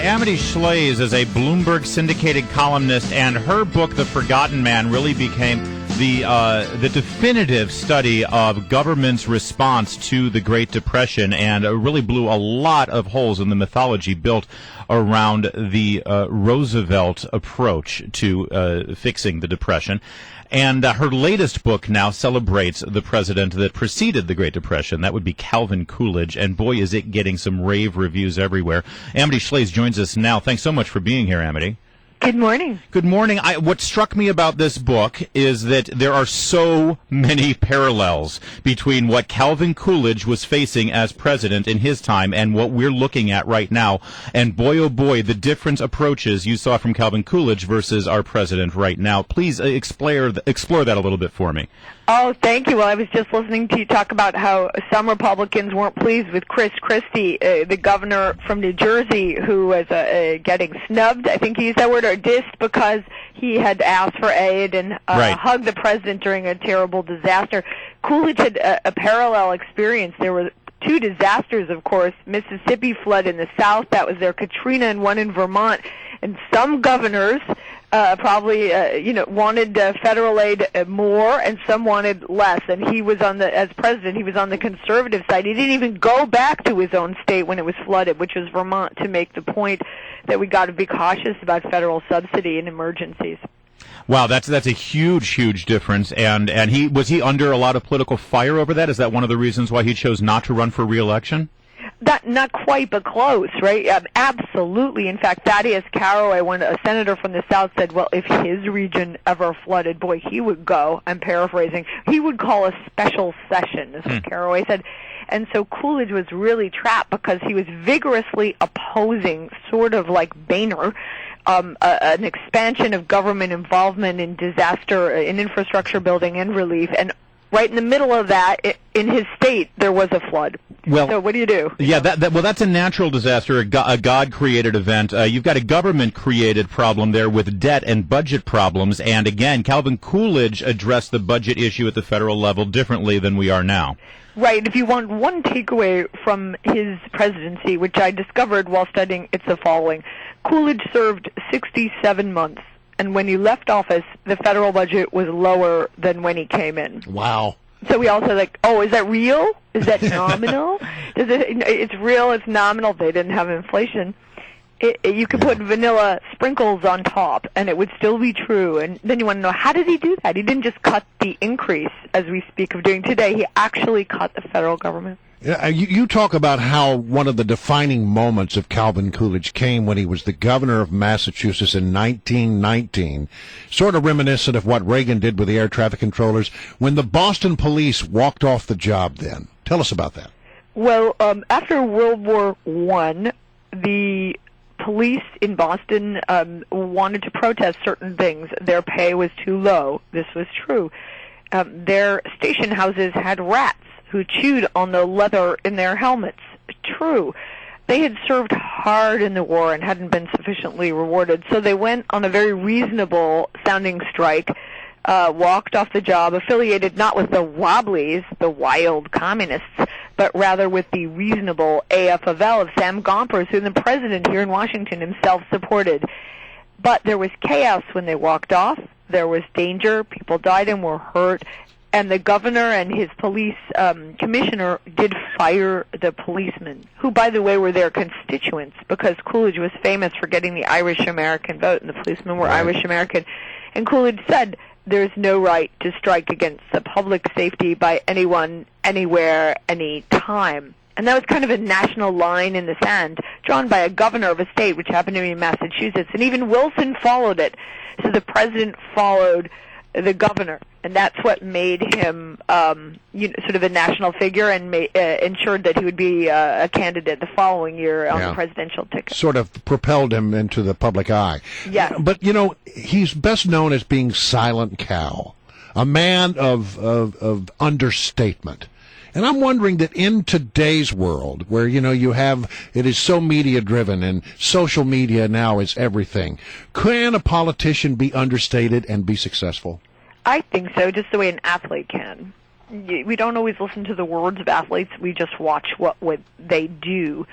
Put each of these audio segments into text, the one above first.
Amity Shlaes is a Bloomberg syndicated columnist, and her book, The Forgotten Man, really became the definitive study of government's response to the Great Depression, and really blew a lot of holes in the mythology built around the Roosevelt approach to fixing the Depression. And her latest book now celebrates the president that preceded the Great Depression. That would be Calvin Coolidge, and boy, is it getting some rave reviews everywhere. Amity Shlaes joins us now. Thanks so much for being here, Amity. Good morning. Good morning. What struck me about this book is that there are so many parallels between what Calvin Coolidge was facing as president in his time and what we're looking at right now. And boy, oh boy, the different approaches you saw from Calvin Coolidge versus our president right now. Please explore that a little bit for me. Oh, thank you. Well, I was just listening to you talk about how some Republicans weren't pleased with Chris Christie, the governor from New Jersey, who was getting snubbed, I think he used that word, or dissed because he had asked for aid and hugged the president during a terrible disaster. Coolidge had a parallel experience. There were two disasters, of course. Mississippi flood in the South. That was their Katrina, and one in Vermont. And some governors probably wanted federal aid more, and some wanted less. And he was as president, he was on the conservative side. He didn't even go back to his own state when it was flooded, which was Vermont, to make the point that we got to be cautious about federal subsidy in emergencies. Wow, that's a huge difference. And was he under a lot of political fire over that? Is that one of the reasons why he chose not to run for re-election? Not quite, but close, right? Absolutely. In fact, Thaddeus Caraway, a senator from the South, said, well, if his region ever flooded, boy, he would go. I'm paraphrasing. He would call a special session, is what Caraway said. And so Coolidge was really trapped because he was vigorously opposing, sort of like Boehner, an expansion of government involvement in disaster, in infrastructure building and relief. And right in the middle of that, in his state, there was a flood. Well, so what do you do? Yeah, that's a natural disaster, a God-created event. You've got a government-created problem there with debt and budget problems. And again, Calvin Coolidge addressed the budget issue at the federal level differently than we are now. Right. If you want one takeaway from his presidency, which I discovered while studying, it's the following. Coolidge served 67 months. And when he left office, the federal budget was lower than when he came in. Wow. So we all said, like, oh, is that real? Is that nominal? It's real, it's nominal. They didn't have inflation. You could put vanilla sprinkles on top, and it would still be true. And then you want to know, how did he do that? He didn't just cut the increase, as we speak of doing today. He actually cut the federal government. Yeah, you talk about how one of the defining moments of Calvin Coolidge came when he was the governor of Massachusetts in 1919, sort of reminiscent of what Reagan did with the air traffic controllers, when the Boston police walked off the job then. Tell us about that. Well, after World War I, the police in Boston wanted to protest certain things. Their pay was too low. This was true. Their station houses had rats who chewed on the leather in their helmets. True. They had served hard in the war and hadn't been sufficiently rewarded, so they went on a very reasonable sounding strike, walked off the job, affiliated not with the Wobblies, the wild communists, but rather with the reasonable AFL of Sam Gompers, who the president here in Washington himself supported. But there was chaos when they walked off. There was danger. People died and were hurt. And the governor and his police commissioner did fire the policemen, who, by the way, were their constituents, because Coolidge was famous for getting the Irish-American vote, and the policemen were Irish-American. And Coolidge said, there's no right to strike against the public safety by anyone, anywhere, any time. And that was kind of a national line in the sand, drawn by a governor of a state, which happened to be in Massachusetts. And even Wilson followed it. So the president followed the governor, and that's what made him sort of a national figure, and ensured that he would be a candidate the following year on the presidential ticket. Sort of propelled him into the public eye. Yeah. But, he's best known as being Silent Cal, a man of understatement. And I'm wondering that in today's world, where, it is so media-driven and social media now is everything, can a politician be understated and be successful? I think so, just the way an athlete can. We don't always listen to the words of athletes. We just watch what they do.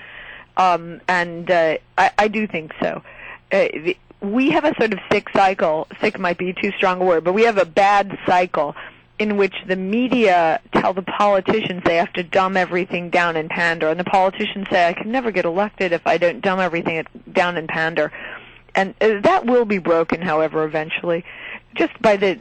I do think so. We have a sort of sick cycle. Sick might be too strong a word, but we have a bad cycle in which the media tell the politicians they have to dumb everything down and pander, and the politicians say, I can never get elected if I don't dumb everything down and pander. And that will be broken, however, eventually, just by the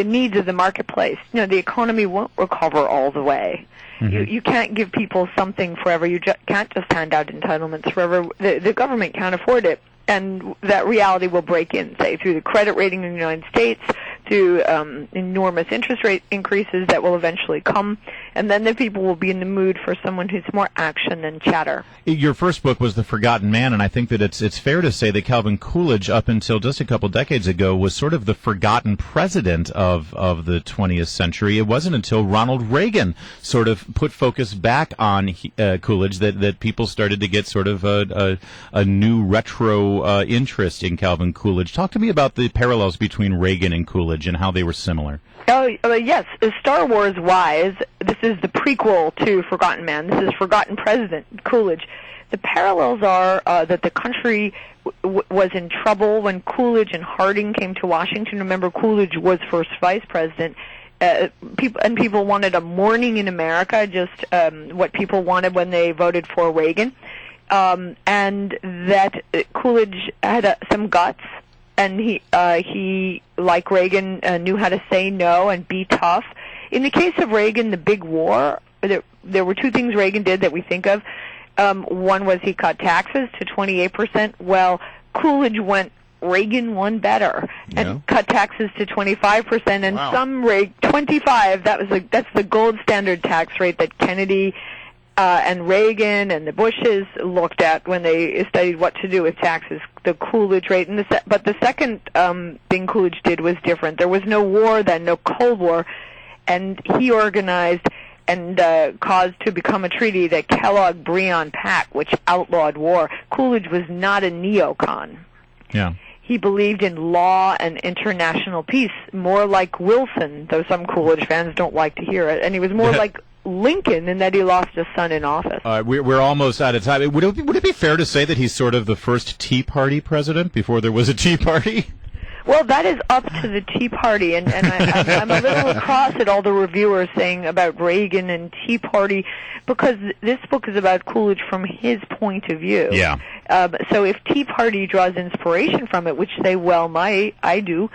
needs of the marketplace. You know, the economy won't recover all the way. Mm-hmm. You can't give people something forever. You can't just hand out entitlements forever. The government can't afford it. And that reality will break in, say, through the credit rating in the United States, through enormous interest rate increases that will eventually come, and then the people will be in the mood for someone who's more action than chatter. Your first book was The Forgotten Man, and I think that it's fair to say that Calvin Coolidge, up until just a couple decades ago, was sort of the forgotten president of the 20th century. It wasn't until Ronald Reagan sort of put focus back on Coolidge that people started to get sort of a new retro interest in Calvin Coolidge. Talk to me about the parallels between Reagan and Coolidge and how they were similar. Yes. Star Wars-wise, this is the prequel to Forgotten Man. This is Forgotten President Coolidge. The parallels are that the country was in trouble when Coolidge and Harding came to Washington. Remember, Coolidge was first vice president. People wanted a morning in America, just what people wanted when they voted for Reagan. And that Coolidge had some guts, and he like Reagan knew how to say no and be tough. In the case of Reagan, the big war, there were two things Reagan did that we think of. One was he cut taxes to 28%. Well, Coolidge Reagan won better and cut taxes to 25%, and wow. 25. That's the gold standard tax rate that Kennedy and Reagan and the Bushes looked at when they studied what to do with taxes, the Coolidge rate. But the second thing Coolidge did was different. There was no war then, no Cold War, and he organized and caused to become a treaty, the Kellogg-Briand Pact, which outlawed war. Coolidge was not a neocon. Yeah. He believed in law and international peace, more like Wilson, though some Coolidge fans don't like to hear it, and he was more like Lincoln in that he lost his son in office. We're almost out of time. Would it be fair to say that he's sort of the first Tea Party president before there was a Tea Party? Well, that is up to the Tea Party, and I'm a little cross at all the reviewers saying about Reagan and Tea Party, because this book is about Coolidge from his point of view. Yeah. So if Tea Party draws inspiration from it, which they well might, I do,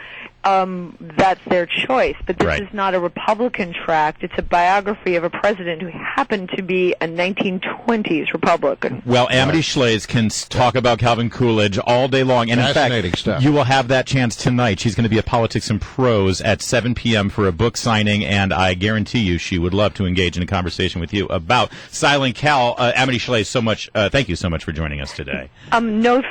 that's their choice. But this is not a Republican tract. It's a biography of a president who happened to be a 1920s Republican. Well, Amity Shlaes can talk about Calvin Coolidge all day long. And in fact, stuff. You will have that chance tonight. She's going to be at Politics and Prose at 7 p.m. for a book signing, and I guarantee you she would love to engage in a conversation with you about Silent Cal. Amity Shlaes, thank you so much for joining us today. No